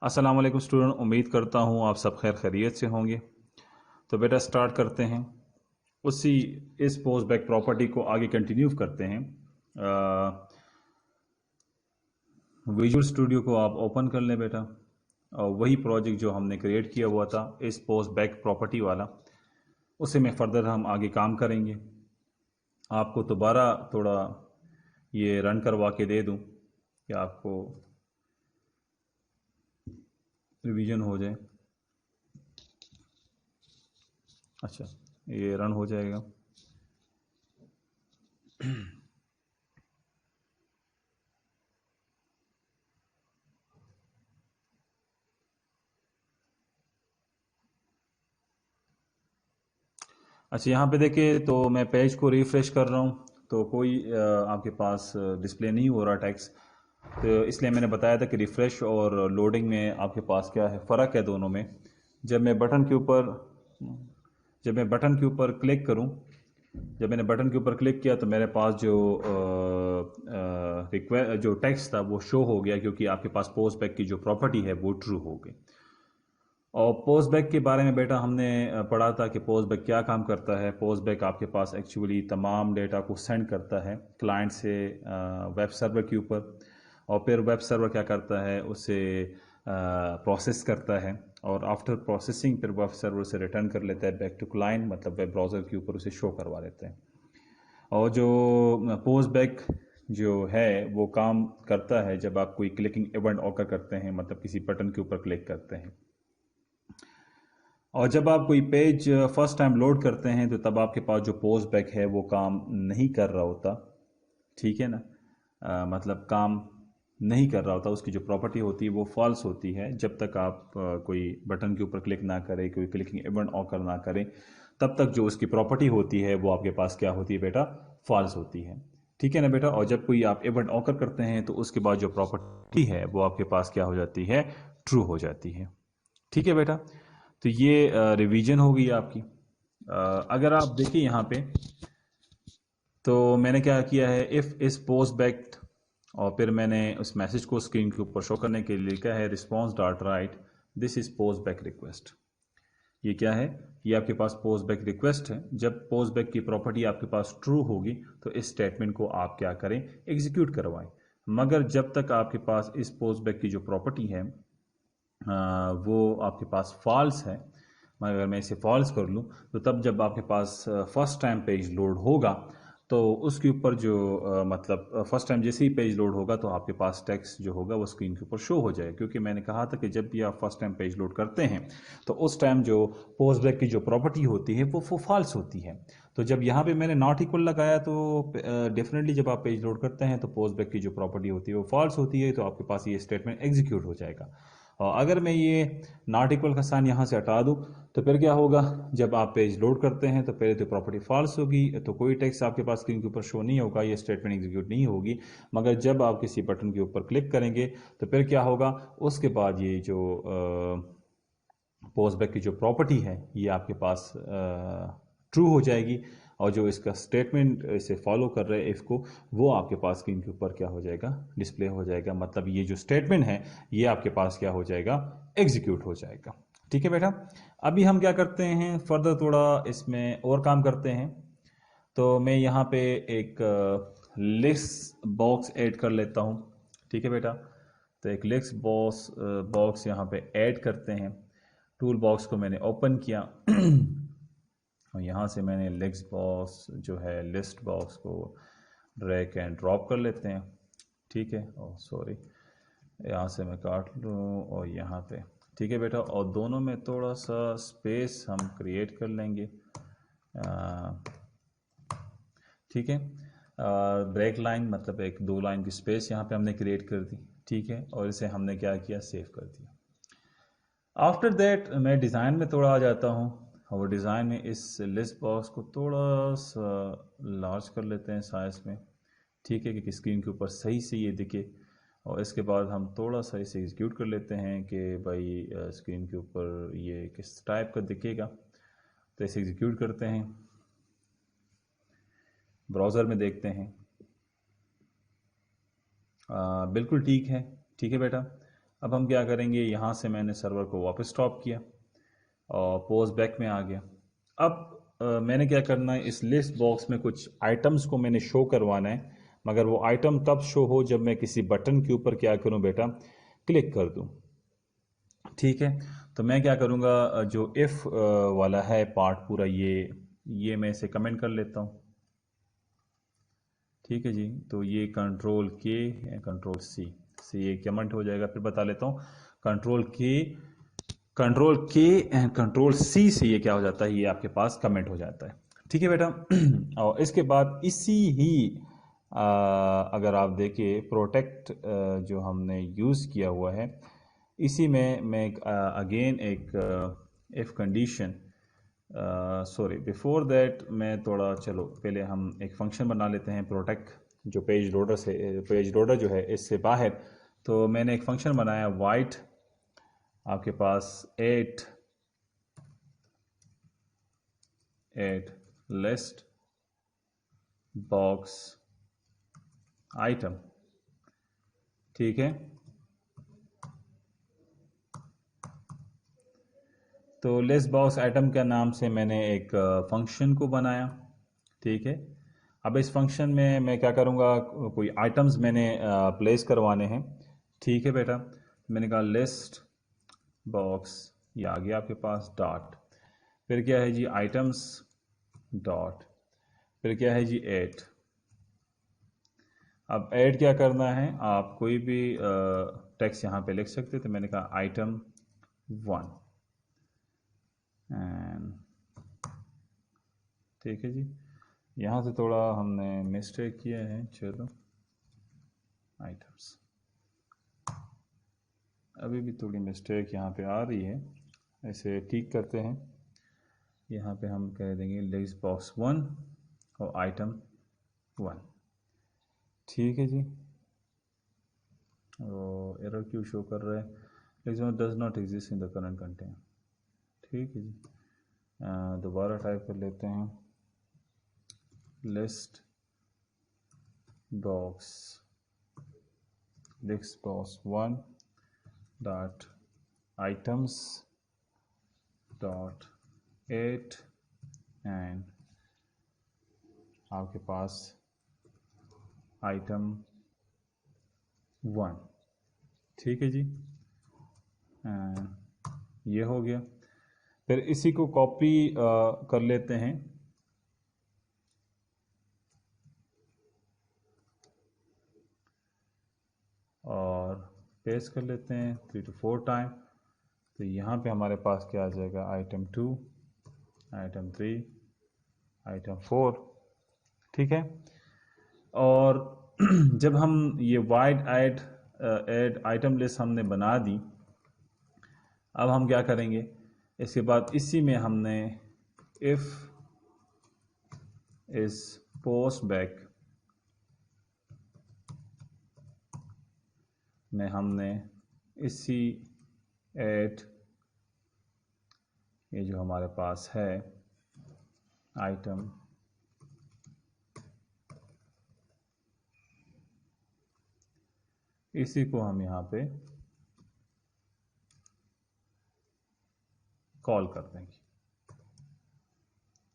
अस्सलाम वालेकुम स्टूडेंट, उम्मीद करता हूँ आप सब खैर खैरियत से होंगे। तो बेटा स्टार्ट करते हैं। उसी इस पोस्ट बैक प्रॉपर्टी को आगे कंटिन्यू करते हैं। विजुअल स्टूडियो को आप ओपन कर लें बेटा, और वही प्रोजेक्ट जो हमने क्रिएट किया हुआ था इस पोस्ट बैक प्रॉपर्टी वाला, उसे में फर्दर हम आगे काम करेंगे। आपको दोबारा थोड़ा ये रन करवा के दे दूँ कि आपको रिवीजन हो जाए। अच्छा, ये रन हो जाएगा। अच्छा, यहाँ पे देखिए तो मैं पेज को रिफ्रेश कर रहा हूँ तो कोई आपके पास डिस्प्ले नहीं हो रहा टेक्स्ट। तो इसलिए मैंने बताया था कि रिफ्रेश और लोडिंग में आपके पास क्या है, फ़र्क है दोनों में। जब मैं बटन के ऊपर जब मैं बटन के ऊपर क्लिक करूँ जब मैंने बटन के ऊपर क्लिक किया तो मेरे पास जो रिक्वेस्ट जो टेक्स्ट था वो शो हो गया, क्योंकि आपके पास पोस्ट बैक की जो प्रॉपर्टी है वो ट्रू हो गई। और पोस्ट बैक के बारे में बेटा हमने पढ़ा था कि पोस्ट बैक क्या काम करता है। पोस्ट बैक आपके पास एक्चुअली तमाम डेटा को सेंड करता है क्लाइंट से वेब सर्वर के ऊपर, और फिर वेब सर्वर क्या करता है, उसे प्रोसेस करता है, और आफ्टर प्रोसेसिंग फिर वेब सर्वर से रिटर्न कर लेता है बैक टू क्लाइंट, मतलब वेब ब्राउज़र के ऊपर उसे शो करवा देता है। और जो पोस्ट बैक जो है वो काम करता है जब आप कोई क्लिकिंग इवेंट ऑकर करते हैं, मतलब किसी बटन के ऊपर क्लिक करते हैं, और जब आप कोई पेज फर्स्ट टाइम लोड करते हैं तो तब आपके पास जो पोस्ट बैक है वो काम नहीं कर रहा होता। ठीक है ना। मतलब काम नहीं कर रहा होता, उसकी जो प्रॉपर्टी होती है वो फॉल्स होती है जब तक आप कोई बटन के ऊपर क्लिक ना करें, कोई क्लिकिंग इवेंट ऑकर ना करें, तब तक जो उसकी प्रॉपर्टी होती है वो आपके पास क्या होती है बेटा, फॉल्स होती है। ठीक है ना बेटा। और जब कोई आप इवेंट ऑकर करते हैं तो उसके बाद जो प्रॉपर्टी है वो आपके पास क्या हो जाती है, ट्रू हो जाती है। ठीक है बेटा। तो ये रिवीजन हो गई आपकी। अगर आप देखिए यहाँ पे, तो मैंने क्या किया है, इफ़ इस पोस्ट बैक, और फिर मैंने उस मैसेज को स्क्रीन के ऊपर शो करने के लिए लिखा है response dot right this is post back request. ये क्या है, ये आपके पास पोस्ट बैक रिक्वेस्ट है। जब पोस्ट बैक की प्रॉपर्टी आपके पास ट्रू होगी तो इस स्टेटमेंट को आप क्या करें, एग्जीक्यूट करवाएं। मगर जब तक आपके पास इस पोस्ट बैक की जो प्रॉपर्टी है वो आपके पास फॉल्स है, मगर अगर मैं इसे फॉल्स कर लूँ तो तब जब आपके पास फर्स्ट टाइम पेज लोड होगा तो उसके ऊपर जो मतलब फर्स्ट टाइम जैसे ही पेज लोड होगा तो आपके पास टेक्स्ट जो होगा वो स्क्रीन के ऊपर शो हो जाएगा। क्योंकि मैंने कहा था कि जब भी आप फर्स्ट टाइम पेज लोड करते हैं तो उस टाइम जो पोस्ट बैक की जो प्रॉपर्टी होती है वो फॉल्स होती है। तो जब यहाँ पे मैंने नॉट इक्वल लगाया तो डेफिनेटली जब आप पेज लोड करते हैं तो पोस्ट बैक की जो प्रॉपर्टी होती है वो फॉल्स होती है, तो आपके पास ये स्टेटमेंट एग्जीक्यूट हो जाएगा। और अगर मैं ये नॉट इक्वल का साइन यहाँ से हटा दूँ तो फिर क्या होगा, जब आप पेज लोड करते हैं तो पहले तो प्रॉपर्टी फॉल्स होगी, तो कोई टेक्स्ट आपके पास स्क्रीन के ऊपर शो नहीं होगा, ये स्टेटमेंट एग्जीक्यूट नहीं होगी। मगर जब आप किसी बटन के ऊपर क्लिक करेंगे तो फिर क्या होगा, उसके बाद ये जो पोस्ट बैक की जो प्रॉपर्टी है ये आपके पास ट्रू हो जाएगी, और जो इसका स्टेटमेंट इसे फॉलो कर रहे हैं इफ़ को, वो आपके पास स्क्रीन के ऊपर क्या हो जाएगा, डिस्प्ले हो जाएगा। मतलब ये जो स्टेटमेंट है ये आपके पास क्या हो जाएगा, एग्जीक्यूट हो जाएगा। ठीक है बेटा। अभी हम क्या करते हैं, फर्दर थोड़ा इसमें और काम करते हैं। तो मैं यहाँ पे एक लिस्ट बॉक्स ऐड कर लेता हूँ। ठीक है बेटा। तो एक लिस्ट बॉक्स यहाँ पे ऐड करते हैं। टूल बॉक्स को मैंने ओपन किया और यहाँ से मैंने लिस्ट बॉक्स को ड्रैग एंड ड्रॉप कर लेते हैं। ठीक है। और सॉरी, यहाँ से मैं काट लूँ और यहाँ पे। ठीक है बेटा। और दोनों में थोड़ा सा स्पेस हम क्रिएट कर लेंगे। ठीक है। ब्रेक लाइन मतलब एक दो लाइन की स्पेस यहाँ पे हमने क्रिएट कर दी। ठीक है। और इसे हमने क्या किया, सेव कर दिया। आफ्टर दैट मैं डिज़ाइन में थोड़ा आ जाता हूँ, और डिज़ाइन में इस लिस्ट बॉक्स को थोड़ा सा लार्ज कर लेते हैं साइज में। ठीक है, कि स्क्रीन के ऊपर सही से ये दिखे। और इसके बाद हम थोड़ा सा इसे एग्जीक्यूट कर लेते हैं कि भाई स्क्रीन के ऊपर ये किस टाइप का दिखेगा। तो इसे एग्जीक्यूट करते हैं, ब्राउज़र में देखते हैं। बिल्कुल ठीक है। ठीक है बेटा। अब हम क्या करेंगे, यहाँ से मैंने सर्वर को वापस स्टॉप किया और पोस्ट बैक में आ गया। अब मैंने क्या करना है, इस लिस्ट बॉक्स में कुछ आइटम्स को मैंने शो करवाना है, मगर वो आइटम तब शो हो जब मैं किसी बटन के ऊपर क्या करूं बेटा, क्लिक कर दूं। ठीक है, तो मैं क्या करूंगा, जो इफ़ वाला है पार्ट पूरा, ये मैं इसे कमेंट कर लेता हूं। ठीक है जी, तो ये कंट्रोल के कंट्रोल सी से ये कमेंट हो जाएगा। फिर बता लेता हूँ, कंट्रोल के एंड कंट्रोल सी से ये क्या हो जाता है, ये आपके पास कमेंट हो जाता है। ठीक है बेटा। और इसके बाद इसी ही अगर आप देखिए प्रोटेक्ट जो हमने यूज़ किया हुआ है, इसी में मैं अगेन एक if condition, sorry before that मैं थोड़ा, चलो पहले हम एक फंक्शन बना लेते हैं प्रोटेक्ट, जो पेज लोडर जो है इससे बाहर। तो मैंने एक फंक्शन बनाया वाइट आपके पास एट लिस्ट बॉक्स आइटम। ठीक है, तो लिस्ट बॉक्स आइटम के नाम से मैंने एक फंक्शन को बनाया। ठीक है, अब इस फंक्शन में मैं क्या करूँगा, कोई आइटम्स मैंने प्लेस करवाने हैं। ठीक है बेटा, मैंने कहा लिस्ट बॉक्स, ये आ गया आपके पास डॉट, फिर क्या है जी आइटम्स डॉट, फिर क्या है जी ऐड। अब ऐड क्या करना है, आप कोई भी टेक्स्ट यहाँ पे लिख सकते, तो मैंने कहा आइटम 1 एंड ठीक है जी, यहाँ से थोड़ा हमने मिस्टेक किया है, चलो आइटम्स, अभी भी थोड़ी मिस्टेक यहाँ पे आ रही है, ऐसे ठीक करते हैं। यहाँ पे हम कह देंगे लिस्ट बॉक्स 1 और आइटम 1। ठीक है जी, और एरर क्यों शो कर रहा है, list does not exist in the current content. ठीक है जी, दोबारा टाइप कर लेते हैं list box 1 dot items dot 8 and आपके पास आइटम 1। ठीक है जी, ये हो गया। फिर इसी को कॉपी कर लेते हैं और पेस्ट कर लेते हैं 3 to 4 टाइम। तो यहाँ पे हमारे पास क्या आ जाएगा, आइटम 2, आइटम 3, आइटम 4। ठीक है, और जब हम ये वाइड ऐड आइटम लिस्ट हमने बना दी, अब हम क्या करेंगे, इसके बाद इसी में हमने इफ इस पोस्ट बैक में हमने इसी ऐड, ये जो हमारे पास है आइटम, इसी को हम यहाँ पे कॉल कर देंगे।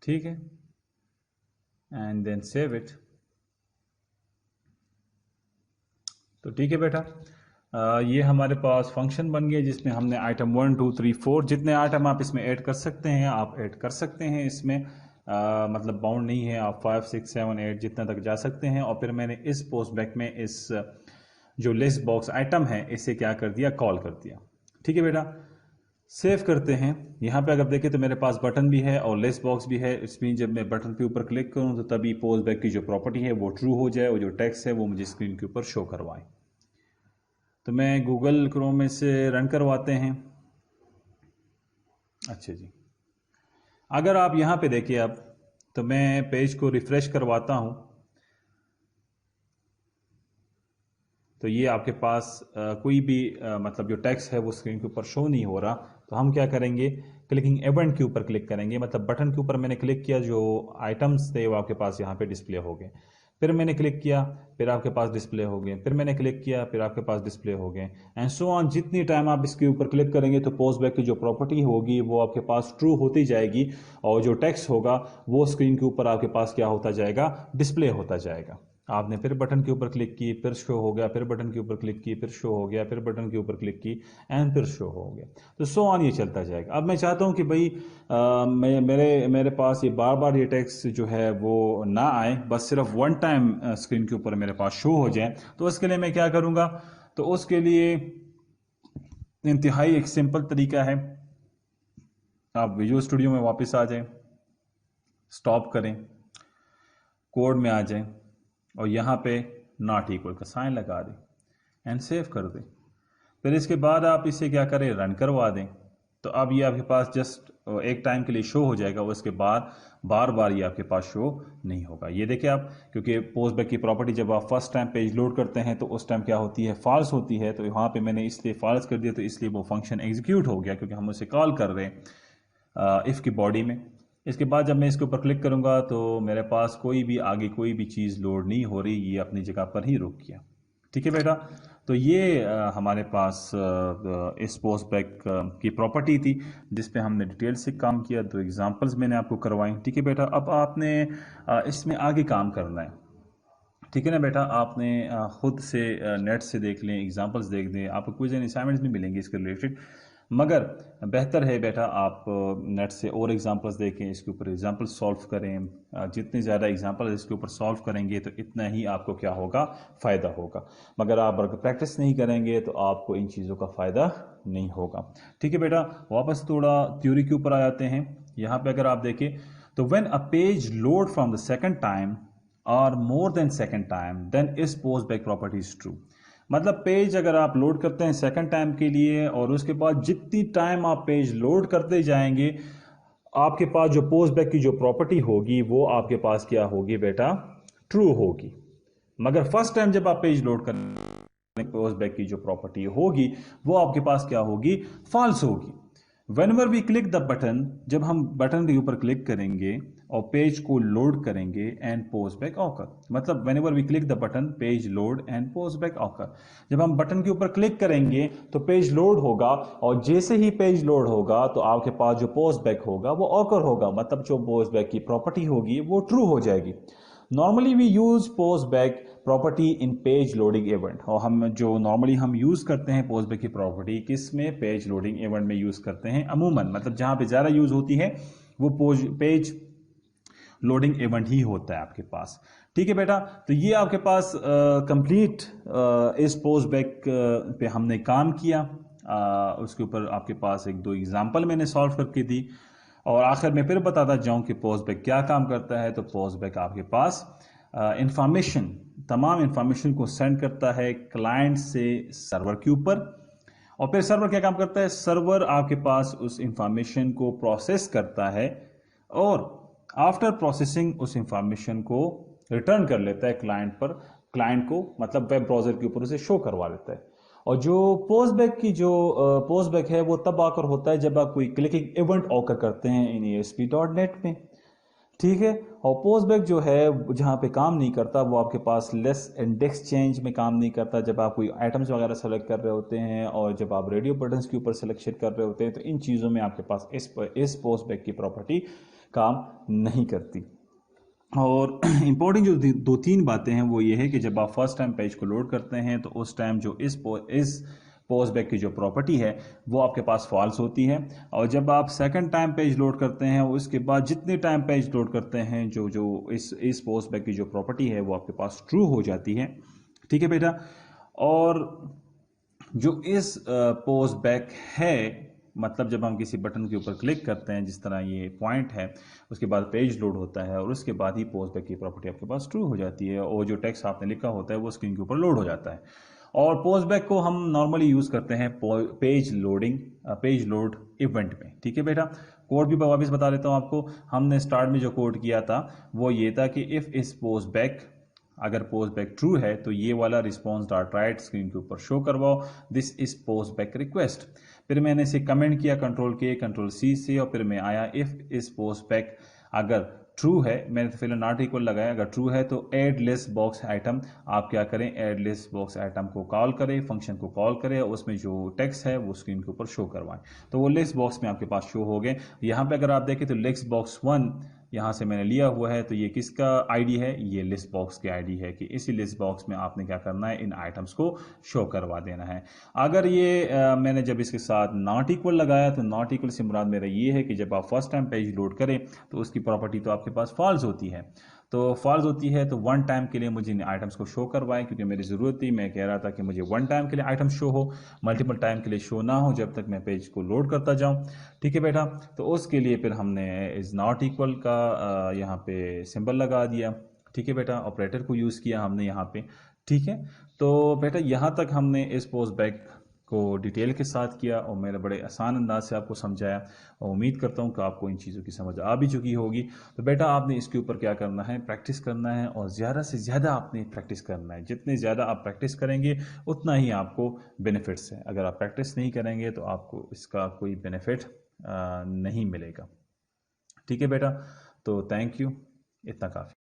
ठीक है, एंड देन सेव इट। तो ठीक है बेटा, ये हमारे पास फंक्शन बन गया जिसमें हमने आइटम 1 2 3 4 जितने आइटम आप इसमें ऐड कर सकते हैं आप ऐड कर सकते हैं इसमें, मतलब बाउंड नहीं है, आप 5 6 7 8 जितना तक जा सकते हैं। और फिर मैंने इस पोस्ट बैक में इस जो लिस्ट बॉक्स आइटम है इसे क्या कर दिया, कॉल कर दिया। ठीक है बेटा, सेव करते हैं। यहाँ पे अगर देखें तो मेरे पास बटन भी है और लिस्ट बॉक्स भी है, इसमें जब मैं बटन के ऊपर क्लिक करूँ तो तभी पोस्ट बैक की जो प्रॉपर्टी है वो ट्रू हो जाए और जो टेक्स्ट है वो मुझे स्क्रीन के ऊपर शो करवाए। तो मैं गूगल क्रोम में से रन करवाते हैं। अच्छा जी, अगर आप यहाँ पे देखिए अब, तो मैं पेज को रिफ्रेश करवाता हूँ तो ये आपके पास कोई भी मतलब जो टेक्स्ट है वो स्क्रीन के ऊपर शो नहीं हो रहा। तो हम क्या करेंगे, क्लिकिंग इवेंट के ऊपर क्लिक करेंगे, मतलब बटन के ऊपर मैंने क्लिक किया, जो आइटम्स थे वो आपके पास यहाँ पे डिस्प्ले हो गए। फिर मैंने क्लिक किया, फिर आपके पास डिस्प्ले हो गए, फिर मैंने क्लिक किया, फिर आपके पास डिस्प्ले हो गए, एंड सो ऑन। जितनी टाइम आप इसके ऊपर क्लिक करेंगे तो पोस्ट बैक की जो प्रॉपर्टी होगी वो आपके पास ट्रू होती जाएगी, और जो टेक्स्ट होगा वो स्क्रीन के ऊपर आपके पास क्या होता जाएगा, डिस्प्ले होता जाएगा। आपने फिर बटन के ऊपर क्लिक की, फिर शो हो गया, फिर बटन के ऊपर क्लिक की, फिर शो हो गया, फिर बटन के ऊपर क्लिक की एंड फिर शो हो गया। तो सो ऑन ये चलता जाएगा। अब मैं चाहता हूं कि भाई मेरे पास ये बार बार ये टेक्स्ट जो है वो ना आए, बस सिर्फ वन टाइम स्क्रीन के ऊपर मेरे पास शो हो जाए। तो उसके लिए मैं क्या करूंगा, तो उसके लिए इंतहाई एक सिंपल तरीका है। आप विजुअल स्टूडियो में वापस आ जाएं, स्टॉप करें, कोड में आ जाएं, और यहाँ पे नॉट इक्वल का साइन लगा दें एंड सेव कर दें। फिर इसके बाद आप इसे क्या करें, रन करवा दें। तो अब ये आपके पास जस्ट एक टाइम के लिए शो हो जाएगा, उसके बाद बार बार ये आपके पास शो नहीं होगा। ये देखिए आप, क्योंकि पोस्ट बैक की प्रॉपर्टी जब आप फर्स्ट टाइम पेज लोड करते हैं तो उस टाइम क्या होती है, फॉल्स होती है। तो यहाँ पे मैंने इसलिए फॉल्स कर दिया, तो इसलिए वो फंक्शन एग्जीक्यूट हो गया, क्योंकि हम उसे कॉल कर रहे हैं इफ़ की बॉडी में। इसके बाद जब मैं इसके ऊपर क्लिक करूंगा तो मेरे पास कोई भी आगे कोई भी चीज़ लोड नहीं हो रही, ये अपनी जगह पर ही रुक गया। ठीक है बेटा, तो ये हमारे पास इस पोस्ट बैक की प्रॉपर्टी थी जिस पे हमने डिटेल से काम किया। 2 एग्जांपल्स मैंने आपको करवाई। ठीक है बेटा, अब आपने इसमें आगे काम करना है। ठीक है ना बेटा, आपने खुद से नेट से देख लें, एग्जांपल्स देख दें, आपको क्विज एंड असाइनमेंट्स भी मिलेंगे इसके रिलेटेड। मगर बेहतर है बेटा आप नेट से और एग्जांपल्स देखें, इसके ऊपर एग्जांपल सॉल्व करें। जितने ज़्यादा एग्जांपल इसके ऊपर सॉल्व करेंगे तो इतना ही आपको क्या होगा, फ़ायदा होगा। मगर आप अगर प्रैक्टिस नहीं करेंगे तो आपको इन चीज़ों का फ़ायदा नहीं होगा। ठीक है बेटा, वापस थोड़ा थ्योरी के ऊपर आ जाते हैं। यहाँ पे अगर आप देखें तो when a page load from the second time और more than second time then is post back property is true. मतलब पेज अगर आप लोड करते हैं सेकंड टाइम के लिए और उसके बाद जितनी टाइम आप पेज लोड करते जाएंगे, आपके पास जो पोस्ट बैक की जो प्रॉपर्टी होगी वो आपके पास क्या होगी बेटा, ट्रू होगी। मगर फर्स्ट टाइम जब आप पेज लोड करेंगे, पोस्ट बैक की जो प्रॉपर्टी होगी वो आपके पास क्या होगी, फॉल्स होगी। Whenever we click the button, जब हम बटन के ऊपर क्लिक करेंगे और पेज को लोड करेंगे एंड पोस्ट बैक ऑकर, मतलब whenever we click the button, page load and post back occur. जब हम बटन के ऊपर क्लिक करेंगे तो पेज लोड होगा, और जैसे ही पेज लोड होगा तो आपके पास जो पोस्ट बैक होगा वो ऑकर होगा, मतलब जो पोस्ट बैक की प्रॉपर्टी होगी वो ट्रू हो जाएगी। Normally we use post back property in page loading event, और हम जो नॉर्मली हम यूज करते हैं पोस्ट बैक की प्रॉपर्टी किस में, पेज लोडिंग इवेंट में यूज करते हैं अमूमन। मतलब जहां पे ज्यादा यूज होती है वो पेज लोडिंग इवेंट ही होता है आपके पास। ठीक है बेटा, तो ये आपके पास कंप्लीट इस पोस्ट बैक पे हमने काम किया। उसके ऊपर आपके पास 1-2 एग्जाम्पल मैंने सॉल्व करके दी, और आखिर में फिर बताता जाऊं कि पोस्ट बैक क्या काम करता है। तो पोस्ट बैक आपके पास इंफॉर्मेशन, तमाम इंफॉर्मेशन को सेंड करता है क्लाइंट से सर्वर के ऊपर, और फिर सर्वर क्या काम करता है, सर्वर आपके पास उस इंफॉर्मेशन को प्रोसेस करता है, और आफ्टर प्रोसेसिंग उस इंफॉर्मेशन को रिटर्न कर लेता है क्लाइंट पर, क्लाइंट को मतलब वेब ब्राउजर के ऊपर उसे शो करवा देता है। और जो पोस्ट बैक की जो पोस्ट बैक है वो तब आकर होता है जब आप कोई क्लिकिंग इवेंट ऑकर करते हैं इन ASP.NET में। ठीक है, और पोस्ट बैक जो है जहाँ पे काम नहीं करता वो आपके पास लेस इंडेक्स चेंज में काम नहीं करता, जब आप कोई आइटम्स वगैरह सेलेक्ट कर रहे होते हैं और जब आप रेडियो बटन्स के ऊपर सिलेक्शन कर रहे होते हैं, तो इन चीज़ों में आपके पास इस पोस्ट बैक की प्रॉपर्टी काम नहीं करती। और इम्पोर्टेंट जो 2-3 बातें हैं वो ये है कि जब आप फर्स्ट टाइम पेज को लोड करते हैं तो उस टाइम जो इस पोस्ट बैक की जो प्रॉपर्टी है वो आपके पास फॉल्स होती है, और जब आप सेकंड टाइम पेज लोड करते हैं उसके बाद जितने टाइम पेज लोड करते हैं जो इस पोस्ट बैक की जो प्रॉपर्टी है वो आपके पास ट्रू हो जाती है। ठीक है बेटा, और जो इस पोस्ट बैक है, मतलब जब हम किसी बटन के ऊपर क्लिक करते हैं, जिस तरह ये पॉइंट है, उसके बाद पेज लोड होता है और उसके बाद ही पोस्ट बैक की प्रॉपर्टी आपके पास ट्रू हो जाती है, और जो टेक्स्ट आपने लिखा होता है वो स्क्रीन के ऊपर लोड हो जाता है। और पोस्ट बैक को हम नॉर्मली यूज करते हैं पेज लोड इवेंट में। ठीक है बेटा, कोड भी वापस बता देता हूं आपको। हमने स्टार्ट में जो कोड किया था वो ये था कि इफ इस पोस्ट बैक, अगर पोस्ट बैक ट्रू है तो ये वाला रिस्पॉन्स डॉट राइट स्क्रीन के ऊपर शो करवाओ, this is post back request. फिर मैंने इसे कमेंट किया कंट्रोल C से, और फिर मैं आया इफ इस पोस्ट बैक अगर ट्रू है, मैंने तो फिलहाल नॉट इक्वल लगाया, अगर ट्रू है तो ऐड लिस्ट बॉक्स आइटम आप क्या करें, ऐड लिस्ट बॉक्स आइटम को कॉल करें, फंक्शन को कॉल करें और उसमें जो टेक्स्ट है वो स्क्रीन के ऊपर शो करवाएं। तो वो लिस्ट बॉक्स में आपके पास शो हो गए। यहाँ पे अगर आप देखें तो लिस्ट बॉक्स 1 यहाँ से मैंने लिया हुआ है, तो ये किसका आईडी है, ये लिस्ट बॉक्स की आईडी है कि इसी लिस्ट बॉक्स में आपने क्या करना है, इन आइटम्स को शो करवा देना है। अगर ये मैंने जब इसके साथ नॉट इक्वल लगाया तो नॉट इक्वल से मुराद मेरा ये है कि जब आप फर्स्ट टाइम पेज लोड करें तो उसकी प्रॉपर्टी तो आपके पास फॉल्स होती है, तो फॉल्स होती है तो वन टाइम के लिए मुझे इन आइटम्स को शो करवाएं, क्योंकि मेरी ज़रूरत थी, मैं कह रहा था कि मुझे वन टाइम के लिए आइटम शो हो, मल्टीपल टाइम के लिए शो ना हो जब तक मैं पेज को लोड करता जाऊं। ठीक है बेटा, तो उसके लिए फिर हमने इज़ नॉट इक्वल का यहाँ पे सिंबल लगा दिया। ठीक है बेटा, ऑपरेटर को यूज़ किया हमने यहाँ पे। ठीक है, तो बेटा यहाँ तक हमने इस पोस्ट बैक को डिटेल के साथ किया और मैंने बड़े आसान अंदाज से आपको समझाया, और उम्मीद करता हूँ कि आपको इन चीज़ों की समझ आ भी चुकी होगी। तो बेटा आपने इसके ऊपर क्या करना है, प्रैक्टिस करना है, और ज़्यादा से ज़्यादा आपने प्रैक्टिस करना है। जितने ज़्यादा आप प्रैक्टिस करेंगे उतना ही आपको बेनिफिट्स है, अगर आप प्रैक्टिस नहीं करेंगे तो आपको इसका कोई बेनिफिट नहीं मिलेगा। ठीक है बेटा, तो थैंक यू, इतना काफ़ी।